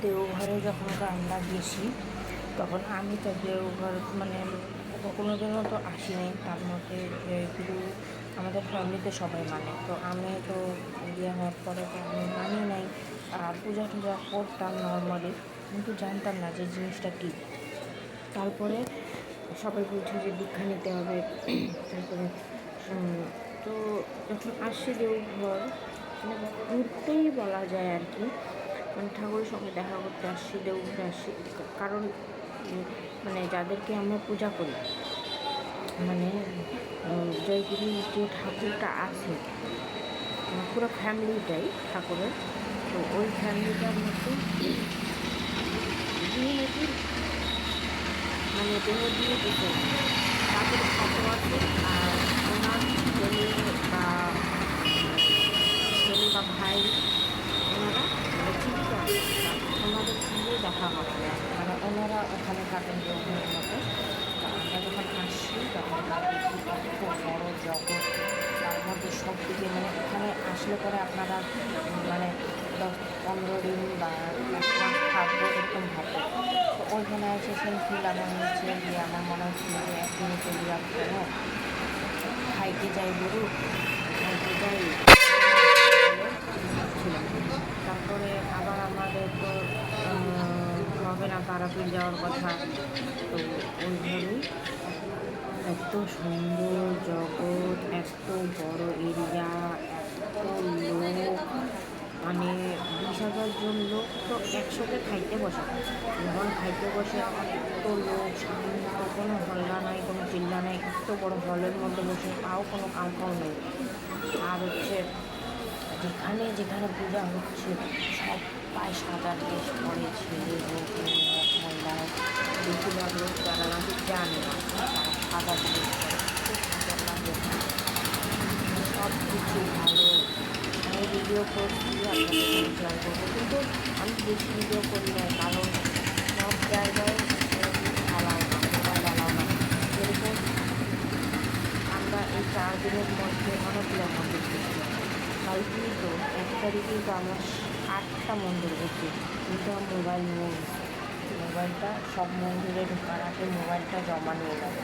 দেওঘরে যখন আমরা গেছি তখন আমি তো দেওঘর মানে কোনো দিনও তো আসিনি। তার মধ্যে যেগুলো আমাদের ফ্যামিলিতে সবাই মানে, তো আমি তো বিয়ে হওয়ার পরে তো আমি মানি নাই। আর পূজা টুজা করতাম নর্মালি, কিন্তু জানতাম না যে জিনিসটা কী। তারপরে সবাই বলছে যে দীক্ষা নিতে হবে। তারপরে তো যখন আসছি দেওঘর মানে ঘুরতেই বলা যায় আর কি, মানে ঠাকুরের সঙ্গে দেখা করতে আসছি, দেওঘরে আসছি। কারণ মানে যাদেরকে আমরা পূজা করি, মানে জয়গুরু যে ঠাকুরটা আছে পুরো ফ্যামিলিটাই ঠাকুরের, তো ওই ফ্যামিলিটার মধ্যে মানে দেহ দিয়ে দিতে তাদের ফটো আছে। আর ওনার ছেলে বা ভাই ওনারা মানে জীবিত আছে, ওনাদের সঙ্গে দেখা হবে। মানে ওনারা ওখানে থাকেন দেওঘরের মতো। আমরা যখন আসছি তখন এত বড় জগৎ, তার মধ্যে সব দিকে মানে এখানে আসলে পরে আপনারা মানে 10-15 দিন বা 1 মাস থাকবো এরকম হবে। তো ওইখানে এসে সেই ফিল আমার হচ্ছে যে আমার মনে হচ্ছিল যে একদিনে চলে যাবো, কেন খাইতে যাই গরু, খাইতে যাই ছিলাম। তারপরে আবার আমাদের তো হবে না তারাপীঠ যাওয়ার কথা। তো ওইভাবেই এত সুন্দর জগৎ, এত বড় এরিয়া, এত লোক, মানে 20,000 জন লোক তো একসাথে খাইতে বসে। যখন খাইতে বসে এত লোক, শান্ত, কোনো হল্লা নাই, কোনো চিল্লা নাই, এত বড় হলের মধ্যে বসে তাও কোনো কাউকাও নেই। আর হচ্ছে যেখানে যেখানে পূজা হচ্ছে সবাই সাদা ড্রেস পরে, ছেলে হোক মেয়ে হোক মহিলা হোক, বেশিরভাগ লোক যারা নাকি জানে না তারা সাদা ড্রেস পরে, খুব সুন্দর লাগে। সব কিছু ভালো। আমি ভিডিও করছি, আপনাদের সঙ্গে শেয়ার করবো, কিন্তু আমি বেশি ভিডিও করি না, কারণ সব জায়গায় অ্যালাউ না, মোবাইল অ্যালাউ না। যেরকম আমরা এই 4 দিনের মধ্যে অনেকগুলো মন্দির ঘুরছি। কালকেই তো 1 তারিখেই তো আমরা 8টা মন্দির ঘুরছি, কিন্তু আমার মোবাইল নিয়ে গেছি। মোবাইলটা সব মন্দিরে ঢোকার আগে মোবাইলটা জমা নিয়ে গেল।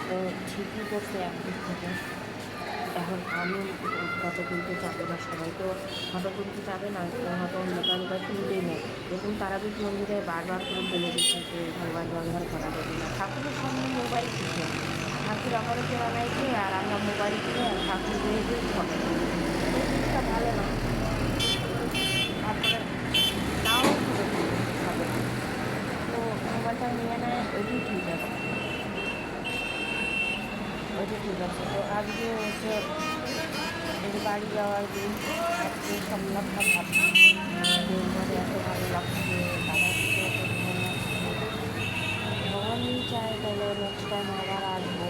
তো ঠিকই করছে একদিক থেকে। এখন আমি ফটো তুলতে যাবো না, সবাই তো ফটো তুলতে যাবে না, হয়তো লুকায় তুলতেই নেই। এরকম তারাপীঠ মন্দিরে বারবার করে বলে দিচ্ছে যে মোবাইল ব্যবহার করা যাবে না। ঠাকুরের সামনে মোবাইল কিনে, ঠাকুর আমারও কেনা নাইছে, আর আমরা মোবাইল কিনে ঠাকুর দিয়ে দিয়ে ফটো তুলি, এই জিনিসটা ভালো না। তারপরে তাও ফটো তুলতে হবে, তো মোবাইলটা নিয়ে নেয়, ওইটাই ঠিক আছে, ওইটাই ঠিক আছে। তো আজকে হচ্ছে বাড়ি যাওয়ার দিন, আজকে সপ্তাহটা ভাবছি দেওঘরে এত ভালো লাগছে, বাবাকে ভগবান চায় তাহলে নেক্সট টাইম আবার আসবো,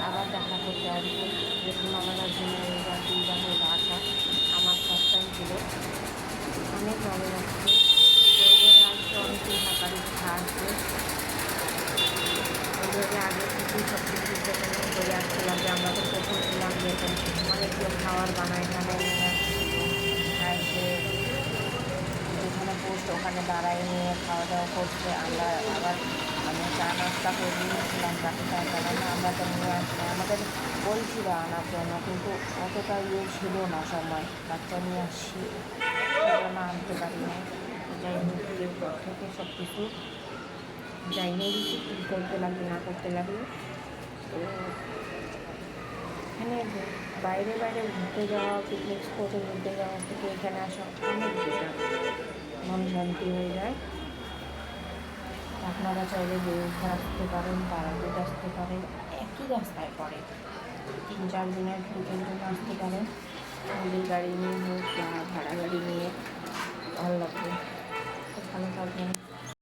আবার দেখা করতে আসবো। যেরকম আমার জন্য দীঘা আসা আমার ফার্স্ট টাইম ছিল, অনেক ভালো লাগছে। দেওঘরে আসতে অনেকেই থাকার ইচ্ছা আসবে। ওইভাবে আগে থেকেই সব কিছু সেখানে করে আসছিলাম যে আমরা তো প্রথম ছিলাম, যে অনেকগুলো খাবার বানায় এখানে নিয়ে এসে যেখানে পোস্ট ওখানে দাঁড়ায় নিয়ে খাওয়া দাওয়া করছে। আমরা আবার মানে চা নাস্তা করে নিয়েছিলাম, বাকিটা না আমরা তো নিয়ে আসলাম, আমাদের বলছিল আনার জন্য, কিন্তু অতটা ছিল না সময়, বাচ্চা নিয়ে আসছি সেজন্য আনতে পারি না। যাই হোক পর থেকে সব কিছু যাই নিয়ে দিচ্ছি, কী করতে লাগবে না করতে লাগবে। তো এখানে বাইরে ঘুরতে যাওয়া, পিকনিক স্পটে ঘুরতে যাওয়ার থেকে এখানে আসা অনেক বেটার, মন শান্তি হয়ে যায়। আপনারা চাইলে দেওঘর আসতে পারেন, তারাপীঠ আসতে পারেন, একই রাস্তায় পড়ে, 3-4 দিনের দুজন আসতে পারেন, নিজের গাড়ি নিয়ে হোক বা ভাড়া গাড়ি নিয়ে, ভালো লাগবে। খুব ভালো থাকবেন।